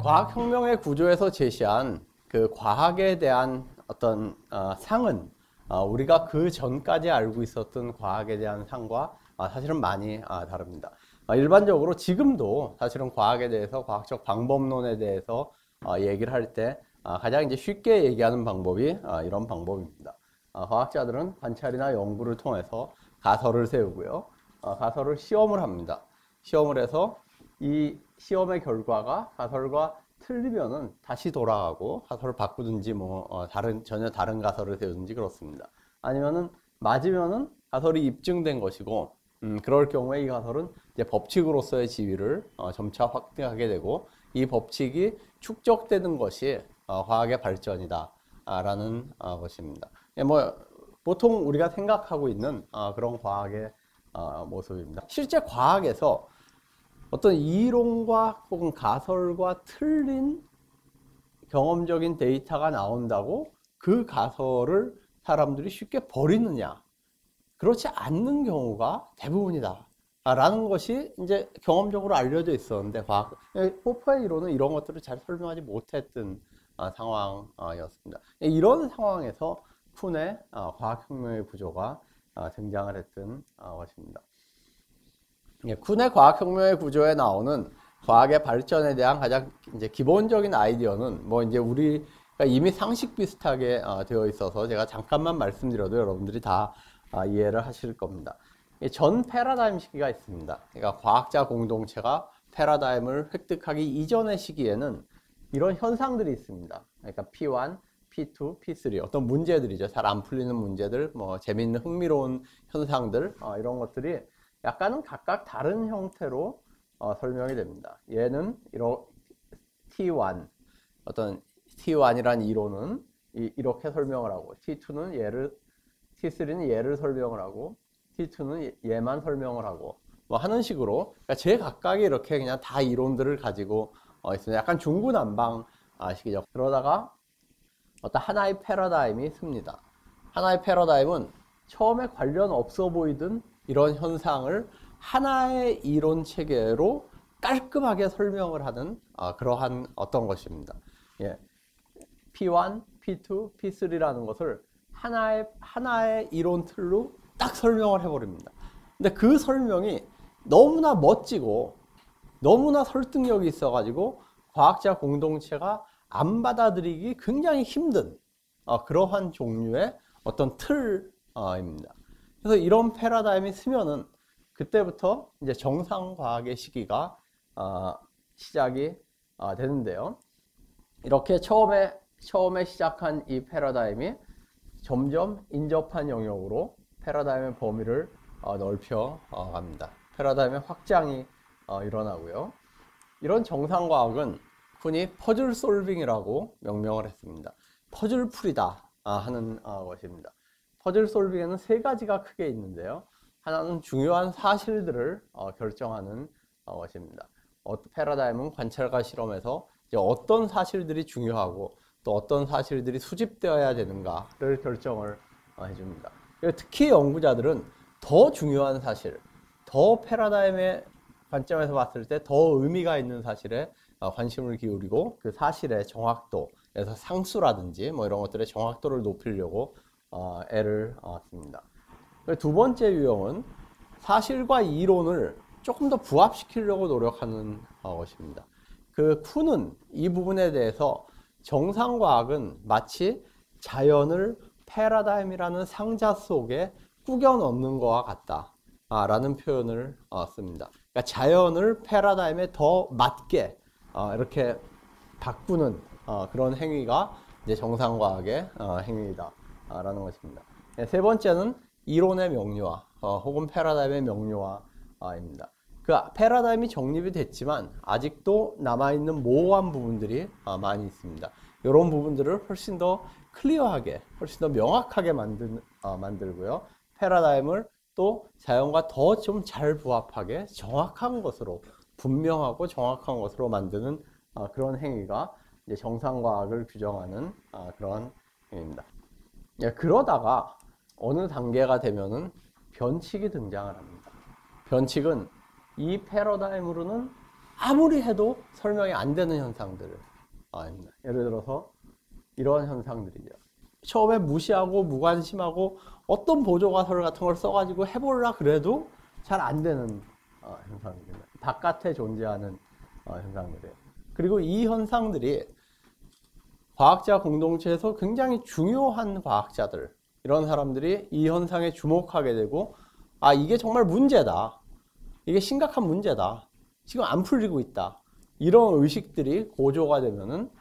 과학혁명의 구조에서 제시한 그 과학에 대한 어떤 상은 우리가 그 전까지 알고 있었던 과학에 대한 상과 사실은 많이 다릅니다. 일반적으로 지금도 사실은 과학에 대해서 과학적 방법론에 대해서 얘기를 할 때 가장 이제 쉽게 얘기하는 방법이 이런 방법입니다. 과학자들은 관찰이나 연구를 통해서 가설을 세우고요. 가설을 시험을 합니다. 시험을 해서 이 시험의 결과가 가설과 틀리면은 다시 돌아가고 가설을 바꾸든지 전혀 다른 가설을 세우든지 그렇습니다. 아니면은 맞으면은 가설이 입증된 것이고 그럴 경우에 이 가설은 이제 법칙으로서의 지위를 점차 확대하게 되고 이 법칙이 축적되는 것이 과학의 발전이다 라는 것입니다. 보통 우리가 생각하고 있는 그런 과학의 모습입니다. 실제 과학에서 어떤 이론과 혹은 가설과 틀린 경험적인 데이터가 나온다고 그 가설을 사람들이 쉽게 버리느냐? 그렇지 않는 경우가 대부분이다 라는 것이 이제 경험적으로 알려져 있었는데 포퍼의 이론은 이런 것들을 잘 설명하지 못했던 상황이었습니다. 이런 상황에서 쿤의 과학혁명의 구조가 등장을 했던 것입니다. 쿤의 과학혁명의 구조에 나오는 과학의 발전에 대한 가장 이제 기본적인 아이디어는 이제 우리가 이미 상식 비슷하게 되어 있어서 제가 잠깐만 말씀드려도 여러분들이 다 이해를 하실 겁니다. 전 패러다임 시기가 있습니다. 그러니까 과학자 공동체가 패러다임을 획득하기 이전의 시기에는 이런 현상들이 있습니다. 그러니까 P1, P2, P3 어떤 문제들이죠. 잘 안 풀리는 문제들, 재미있는 흥미로운 현상들 이런 것들이 약간은 각각 다른 형태로 설명이 됩니다. 얘는 T1 어떤 T1이란 이론은 이렇게 설명을 하고 T3는 얘를 설명을 하고 T2는 얘만 설명을 하고 하는 식으로 그러니까 제각각이 이렇게 그냥 다 이론들을 가지고 있습니다. 약간 중구난방식이죠. 그러다가 어떤 하나의 패러다임이 씁니다. 하나의 패러다임은 처음에 관련 없어 보이던 이런 현상을 하나의 이론 체계로 깔끔하게 설명을 하는 그러한 어떤 것입니다. P1, P2, P3라는 것을 하나의 이론 틀로 딱 설명을 해버립니다. 근데 그 설명이 너무나 멋지고 너무나 설득력이 있어가지고 과학자 공동체가 안 받아들이기 굉장히 힘든 그러한 종류의 어떤 틀입니다. 그래서 이런 패러다임이 쓰면은 그때부터 이제 정상과학의 시기가 시작이 되는데요. 이렇게 처음에 시작한 이 패러다임이 점점 인접한 영역으로 패러다임의 범위를 넓혀 갑니다. 패러다임의 확장이 일어나고요. 이런 정상과학은 쿤이 퍼즐 솔빙이라고 명명을 했습니다. 퍼즐 풀이다 하는 것입니다. 퍼즐 솔빙에는 세 가지가 크게 있는데요. 하나는 중요한 사실들을 결정하는 것입니다. 패러다임은 관찰과 실험에서 이제 어떤 사실들이 중요하고 또 어떤 사실들이 수집되어야 되는가를 결정을 해줍니다. 특히 연구자들은 더 중요한 사실, 더 패러다임의 관점에서 봤을 때 더 의미가 있는 사실에 관심을 기울이고 그 사실의 정확도, 그래서 상수라든지 이런 것들의 정확도를 높이려고 애를 씁니다. 두 번째 유형은 사실과 이론을 조금 더 부합시키려고 노력하는 것입니다. 그 쿤은 이 부분에 대해서 정상과학은 마치 자연을 패러다임이라는 상자 속에 꾸겨 넣는 것과 같다 라는 표현을 씁니다. 그러니까 자연을 패러다임에 더 맞게 이렇게 바꾸는 그런 행위가 이제 정상과학의 행위이다 라는 것입니다. 세 번째는 이론의 명료화 혹은 패러다임의 명료화입니다. 그 패러다임이 정립이 됐지만 아직도 남아있는 모호한 부분들이 많이 있습니다. 이런 부분들을 훨씬 더 클리어하게, 훨씬 더 명확하게 만들고요. 패러다임을 또 자연과 더 좀 잘 부합하게 정확한 것으로, 분명하고 정확한 것으로 만드는 그런 행위가 이제 정상과학을 규정하는 그런 행위입니다. 그러다가 어느 단계가 되면은 변칙이 등장을 합니다. 변칙은 이 패러다임으로는 아무리 해도 설명이 안 되는 현상들을 입니다. 예를 들어서 이런 현상들이죠. 처음에 무시하고 무관심하고 어떤 보조가설 같은 걸 써가지고 해보려 그래도 잘 안 되는 현상들입니다. 바깥에 존재하는 현상들이에요. 그리고 이 현상들이 과학자 공동체에서 굉장히 중요한 과학자들, 이런 사람들이 이 현상에 주목하게 되고, 아, 이게 정말 문제다. 이게 심각한 문제다. 지금 안 풀리고 있다. 이런 의식들이 고조가 되면은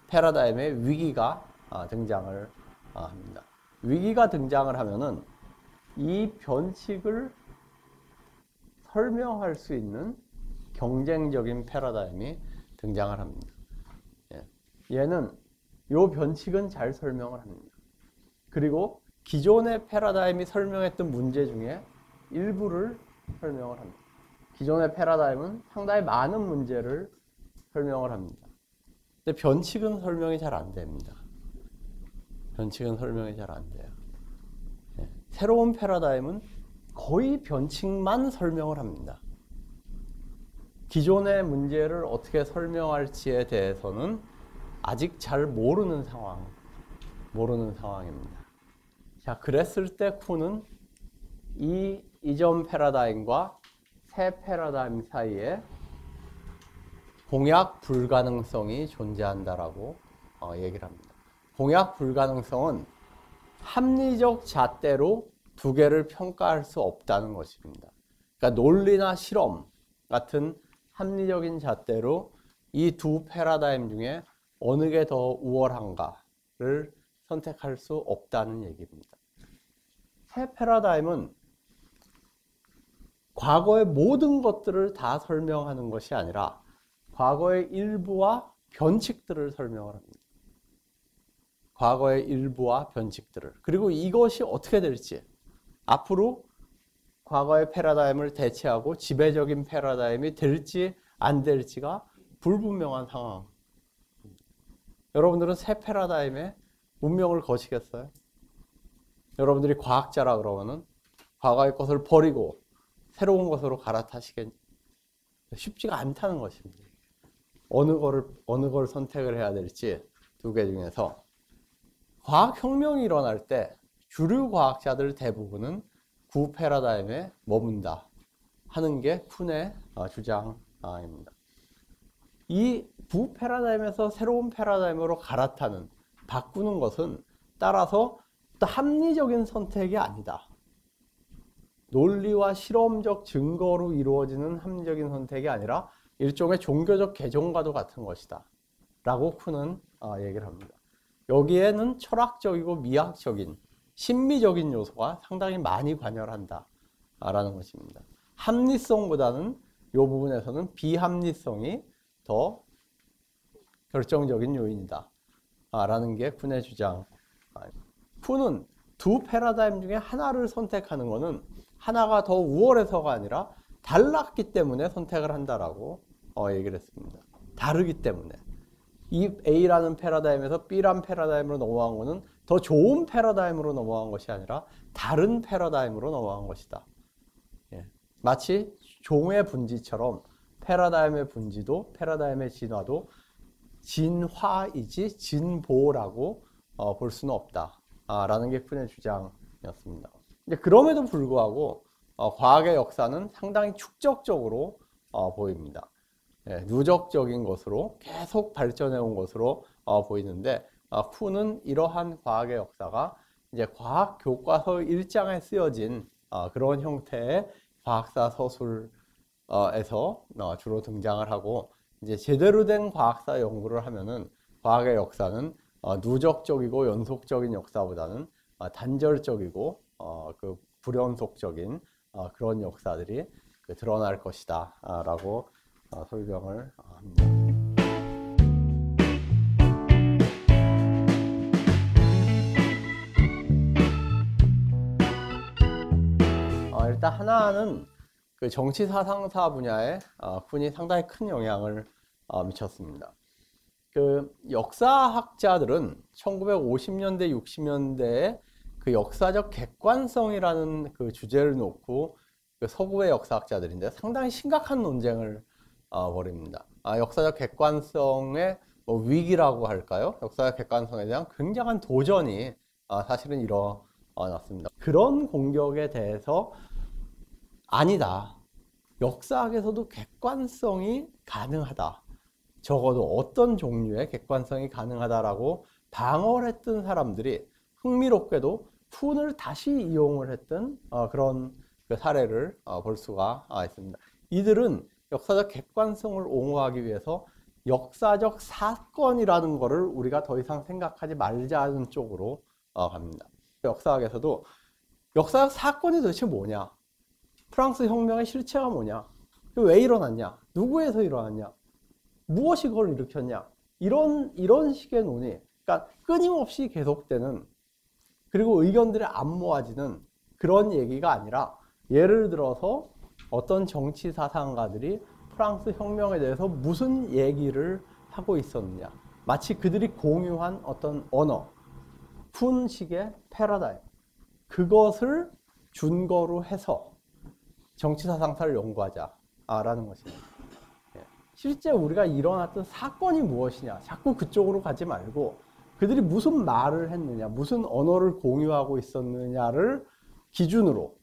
패러다임의 위기가 등장을 합니다. 위기가 등장을 하면은 이 변칙을 설명할 수 있는 경쟁적인 패러다임이 등장을 합니다. 얘는 이 변칙은 잘 설명을 합니다. 그리고 기존의 패러다임이 설명했던 문제 중에 일부를 설명을 합니다. 기존의 패러다임은 상당히 많은 문제를 설명을 합니다. 근데 변칙은 설명이 잘 안 됩니다. 변칙은 설명이 잘 안 돼요. 새로운 패러다임은 거의 변칙만 설명을 합니다. 기존의 문제를 어떻게 설명할지에 대해서는 아직 잘 모르는 상황입니다. 자, 그랬을 때 쿤은 이 이전 패러다임과 새 패러다임 사이에 공약 불가능성이 존재한다라고 얘기를 합니다. 공약 불가능성은 합리적 잣대로 두 개를 평가할 수 없다는 것입니다. 그러니까 논리나 실험 같은 합리적인 잣대로 이 두 패러다임 중에 어느 게 더 우월한가를 선택할 수 없다는 얘기입니다. 새 패러다임은 과거의 모든 것들을 다 설명하는 것이 아니라 과거의 일부와 변칙들을 설명을 합니다. 과거의 일부와 변칙들을. 그리고 이것이 어떻게 될지, 앞으로 과거의 패러다임을 대체하고 지배적인 패러다임이 될지 안 될지가 불분명한 상황. 여러분들은 새 패러다임에 운명을 거시겠어요? 여러분들이 과학자라 그러면은 과거의 것을 버리고 새로운 것으로 갈아타시겠니? 쉽지가 않다는 것입니다. 어느 걸 선택을 해야 될지 두 개 중에서. 과학혁명이 일어날 때 주류 과학자들 대부분은 구 패러다임에 머문다 하는 게 쿤의 주장입니다. 이 구 패러다임에서 새로운 패러다임으로 갈아타는, 바꾸는 것은 따라서 합리적인 선택이 아니다. 논리와 실험적 증거로 이루어지는 합리적인 선택이 아니라 일종의 종교적 개종과도 같은 것이다 라고 쿤은 얘기를 합니다. 여기에는 철학적이고 미학적인, 심미적인 요소가 상당히 많이 관여한다 라는 것입니다. 합리성보다는 이 부분에서는 비합리성이 더 결정적인 요인이다 라는 게 쿤의 주장. 쿤은 두 패러다임 중에 하나를 선택하는 것은 하나가 더 우월해서가 아니라 달랐기 때문에 선택을 한다라고 얘기를 했습니다. 다르기 때문에. 이 A라는 패러다임에서 B라는 패러다임으로 넘어간 것은 더 좋은 패러다임으로 넘어간 것이 아니라 다른 패러다임으로 넘어간 것이다. 마치 종의 분지처럼 패러다임의 분지도, 패러다임의 진화도 진화이지 진보라고 볼 수는 없다 라는 게 쿤의 주장이었습니다. 그럼에도 불구하고 과학의 역사는 상당히 축적적으로 보입니다. 누적적인 것으로 계속 발전해 온 것으로 보이는데, 쿤은 이러한 과학의 역사가 이제 과학 교과서 1장에 쓰여진 그런 형태의 과학사 서술에서 주로 등장을 하고, 이제 제대로 된 과학사 연구를 하면은 과학의 역사는 누적적이고 연속적인 역사보다는 단절적이고 그 불연속적인 그런 역사들이 드러날 것이다 라고 설명을 합니다. 일단 하나는 그 정치 사상사 분야에 쿤이 상당히 큰 영향을 미쳤습니다. 그 역사학자들은 1950년대, 60년대에 그 역사적 객관성이라는 그 주제를 놓고 그 서구의 역사학자들인데 상당히 심각한 논쟁을 버립니다. 역사적 객관성의 뭐 위기라고 할까요? 역사적 객관성에 대한 굉장한 도전이 사실은 일어났습니다. 그런 공격에 대해서 아니다. 역사학에서도 객관성이 가능하다. 적어도 어떤 종류의 객관성이 가능하다라고 방어를 했던 사람들이 흥미롭게도 푼을 다시 이용을 했던 그런 그 사례를 볼 수가 있습니다. 이들은 역사적 객관성을 옹호하기 위해서 역사적 사건이라는 것을 우리가 더 이상 생각하지 말자는 쪽으로 갑니다. 역사학에서도 역사적 사건이 도대체 뭐냐? 프랑스 혁명의 실체가 뭐냐? 왜 일어났냐? 누구에서 일어났냐? 무엇이 그걸 일으켰냐? 이런 식의 논의, 그러니까 끊임없이 계속되는, 그리고 의견들이 안 모아지는 그런 얘기가 아니라, 예를 들어서 어떤 정치 사상가들이 프랑스 혁명에 대해서 무슨 얘기를 하고 있었느냐, 마치 그들이 공유한 어떤 언어, 푼식의 패러다임, 그것을 준거로 해서 정치 사상사를 연구하자라는 것입니다. 실제 우리가 일어났던 사건이 무엇이냐, 자꾸 그쪽으로 가지 말고 그들이 무슨 말을 했느냐, 무슨 언어를 공유하고 있었느냐를 기준으로,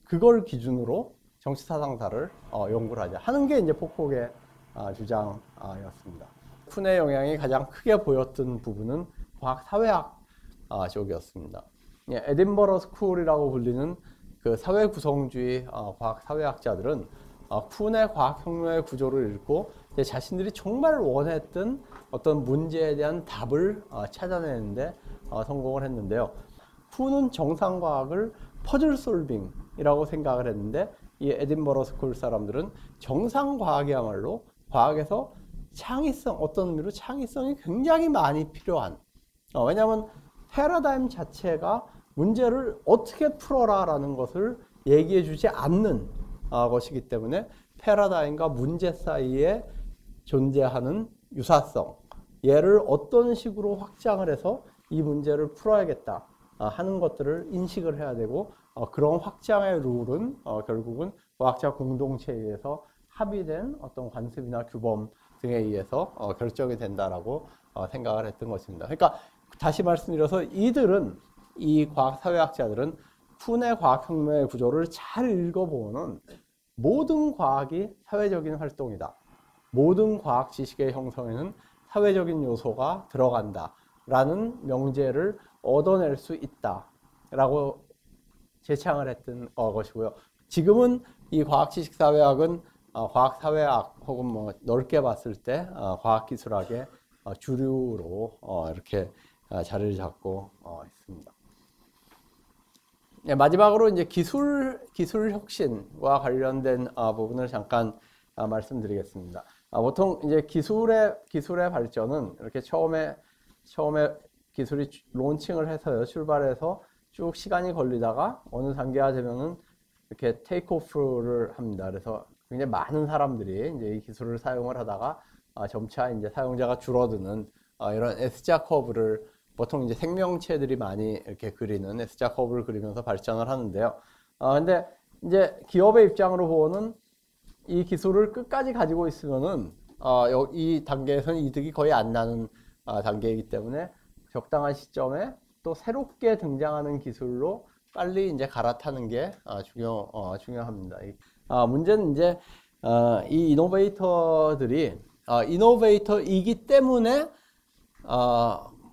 그걸 기준으로 정치 사상사를 연구를 하자 하는 게 이제 포콕의 주장이었습니다. 푼의 영향이 가장 크게 보였던 부분은 과학 사회학 쪽이었습니다. 에딘버러 스쿨이라고 불리는 그 사회 구성주의 과학 사회학자들은 푼의 과학혁명의 구조를 읽고 자신들이 정말 원했던 어떤 문제에 대한 답을 찾아내는데 성공을 했는데요. 푼은 정상과학을 퍼즐 솔빙이라고 생각을 했는데, 이 에딘버러 스쿨 사람들은 정상과학이야말로 과학에서 창의성, 어떤 의미로 창의성이 굉장히 많이 필요한, 왜냐하면 패러다임 자체가 문제를 어떻게 풀어라 라는 것을 얘기해 주지 않는 것이기 때문에 패러다임과 문제 사이에 존재하는 유사성, 얘를 어떤 식으로 확장을 해서 이 문제를 풀어야겠다 하는 것들을 인식을 해야 되고, 그런 확장의 룰은 결국은 과학자 공동체에 의해서 합의된 어떤 관습이나 규범 등에 의해서 결정이 된다라고 생각을 했던 것입니다. 그러니까 다시 말씀드려서 이들은, 이 과학사회학자들은 푼의 과학혁명의 구조를 잘 읽어보면 모든 과학이 사회적인 활동이다, 모든 과학 지식의 형성에는 사회적인 요소가 들어간다 라는 명제를 얻어낼 수 있다 라고 제창을 했던 것이고요. 지금은 이 과학지식사회학은 과학사회학 혹은 뭐 넓게 봤을 때 과학기술학의 주류로 이렇게 자리를 잡고 있습니다. 마지막으로 이제 기술 혁신과 관련된 부분을 잠깐 말씀드리겠습니다. 보통 이제 기술의 발전은 이렇게 처음에 기술이 론칭을 해서요, 출발해서 쭉 시간이 걸리다가 어느 단계가 되면은 이렇게 테이크오프를 합니다. 그래서 굉장히 많은 사람들이 이제 이 기술을 사용을 하다가 점차 이제 사용자가 줄어드는 이런 S자 커브를, 보통 이제 생명체들이 많이 이렇게 그리는 S자 커브를 그리면서 발전을 하는데요. 근데 이제 기업의 입장으로 보면은 이 기술을 끝까지 가지고 있으면은 이 단계에서는 이득이 거의 안 나는 단계이기 때문에 적당한 시점에 또 새롭게 등장하는 기술로 빨리 이제 갈아타는 게 중요합니다. 문제는 이제 이 이노베이터들이 이노베이터이기 때문에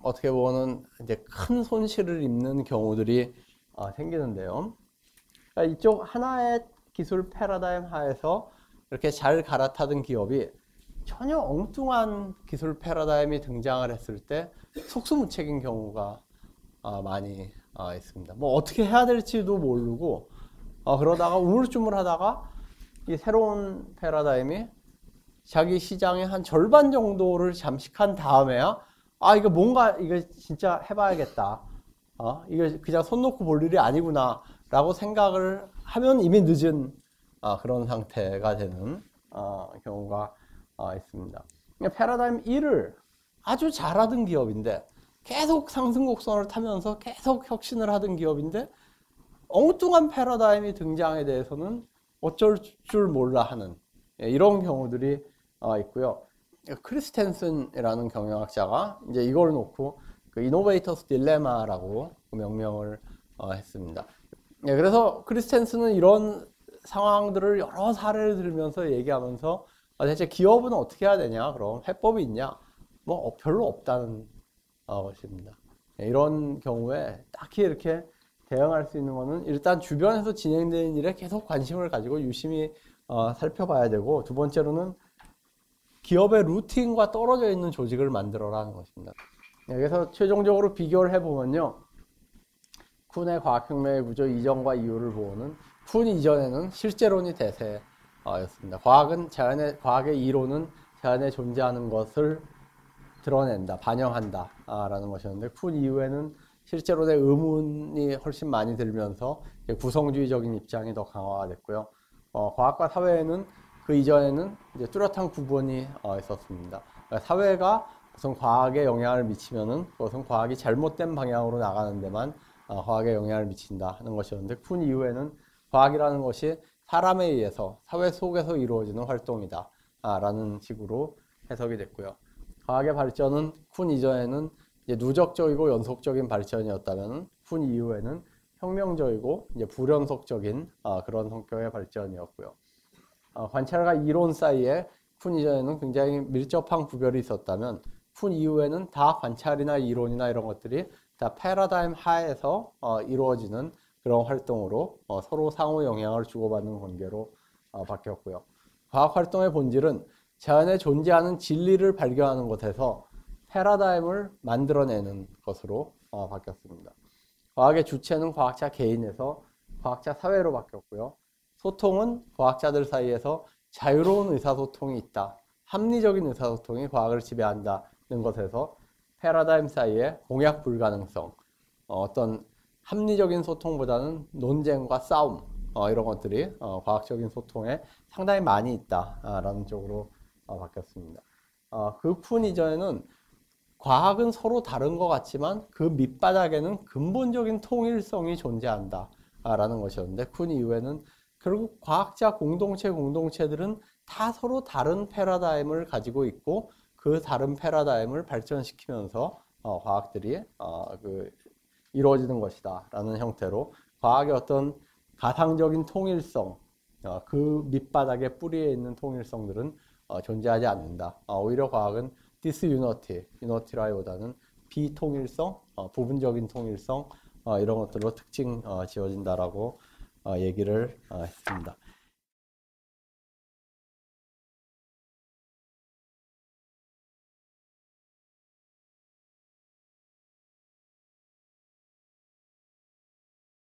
어떻게 보면 이제 큰 손실을 입는 경우들이 생기는데요. 그러니까 이쪽 하나의 기술 패러다임 하에서 이렇게 잘 갈아타던 기업이 전혀 엉뚱한 기술 패러다임이 등장을 했을 때 속수무책인 경우가 많이 있습니다. 뭐 어떻게 해야 될지도 모르고 그러다가 우물쭈물하다가 이 새로운 패러다임이 자기 시장의 한 절반 정도를 잠식한 다음에야 이거 뭔가 이거 진짜 해봐야겠다, 이거 그냥 손 놓고 볼 일이 아니구나 라고 생각을 하면 이미 늦은 그런 상태가 되는 경우가 있습니다. 패러다임 1을 아주 잘하던 기업인데, 계속 상승 곡선을 타면서 계속 혁신을 하던 기업인데, 엉뚱한 패러다임이 등장에 대해서는 어쩔 줄 몰라 하는 이런 경우들이 있고요. 크리스텐슨이라는 경영학자가 이제 이걸 놓고 그 이노베이터스 딜레마라고 명명을 했습니다. 그래서 크리스텐슨은 이런 상황들을 여러 사례를 들면서 얘기하면서 대체 기업은 어떻게 해야 되냐? 그럼 해법이 있냐? 뭐 별로 없다는 것입니다. 이런 경우에 딱히 이렇게 대응할 수 있는 거는 일단 주변에서 진행되는 일에 계속 관심을 가지고 유심히 살펴봐야 되고, 두 번째로는 기업의 루틴과 떨어져 있는 조직을 만들어라는 것입니다. 그래서 최종적으로 비교를 해보면요, 쿤의 과학혁명의 구조 이전과 이후를 보면 쿤 이전에는 실제론이 대세였습니다. 과학의 이론은 자연에 존재하는 것을 드러낸다, 반영한다 라는 것이었는데, 쿤 이후에는 실제론의 의문이 훨씬 많이 들면서 구성주의적인 입장이 더 강화가 됐고요. 과학과 사회에는 그 이전에는 이제 뚜렷한 구분이 있었습니다. 그러니까 사회가 무슨 과학에 영향을 미치면은 그것은 과학이 잘못된 방향으로 나가는 데만 과학에 영향을 미친다 하는 것이었는데, 쿤 이후에는 과학이라는 것이 사람에 의해서 사회 속에서 이루어지는 활동이다 라는 식으로 해석이 됐고요. 과학의 발전은 쿤 이전에는 이제 누적적이고 연속적인 발전이었다면, 쿤 이후에는 혁명적이고 이제 불연속적인 그런 성격의 발전이었고요. 관찰과 이론 사이에 쿤 이전에는 굉장히 밀접한 구별이 있었다면, 쿤 이후에는 다 관찰이나 이론이나 이런 것들이 다 패러다임 하에서 이루어지는 그런 활동으로 서로 상호 영향을 주고받는 관계로 바뀌었고요. 과학 활동의 본질은 자연에 존재하는 진리를 발견하는 것에서 패러다임을 만들어내는 것으로 바뀌었습니다. 과학의 주체는 과학자 개인에서 과학자 사회로 바뀌었고요. 소통은 과학자들 사이에서 자유로운 의사소통이 있다, 합리적인 의사소통이 과학을 지배한다는 것에서 패러다임 사이의 공약 불가능성, 어떤 합리적인 소통보다는 논쟁과 싸움, 이런 것들이 과학적인 소통에 상당히 많이 있다라는 쪽으로 바뀌었습니다. 그 쿤 이전에는 과학은 서로 다른 것 같지만 그 밑바닥에는 근본적인 통일성이 존재한다라는 것이었는데, 쿤 이후에는 결국 과학자 공동체들은 다 서로 다른 패러다임을 가지고 있고, 그 다른 패러다임을 발전시키면서 과학들이 이루어지는 것이다 라는 형태로 과학의 어떤 가상적인 통일성, 그 밑바닥에 뿌리에 있는 통일성들은 존재하지 않는다. 오히려 과학은 유니티라기보다는 비통일성, 부분적인 통일성, 이런 것들로 특징 지어진다라고 얘기를 했습니다.